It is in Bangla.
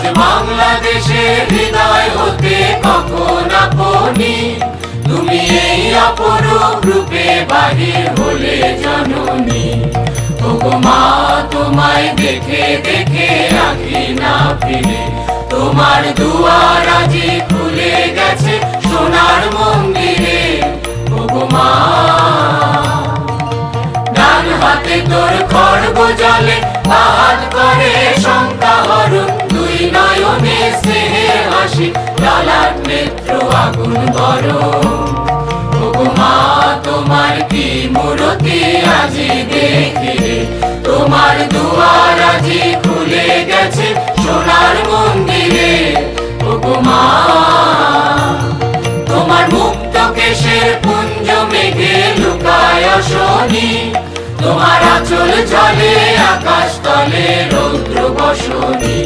আজ বাংলাদেশের হৃদয় হতে কখন আপনি তুমি এই অপরূপ রূপে বাহির হলে জননী। ওগো মা তোমায় দেখে দেখে রাখি না ফিরে, তোমার দুয়ার আজি খুলে গেছে সোনার মন্দিরে। ওগো মা ডান হাতে তোর খড়গ জলে, বাহাত করে শঙ্কা হরণ, দুই নয়নে স্নেহের হাসি, লালাট নেত্র আগুন গরম। ওগো মা তোমার কি মূরতি আজি দেখি রে, তোমার দুয়ার আজি খুলে গেছে সোনার মন্দিরে। ওগো মা তোমার মুক্ত কেশের পুঞ্জ মেঘে লুকায় শনি, তোমার আঁচল জলে আকাশ তলে রৌদ্র বসনি।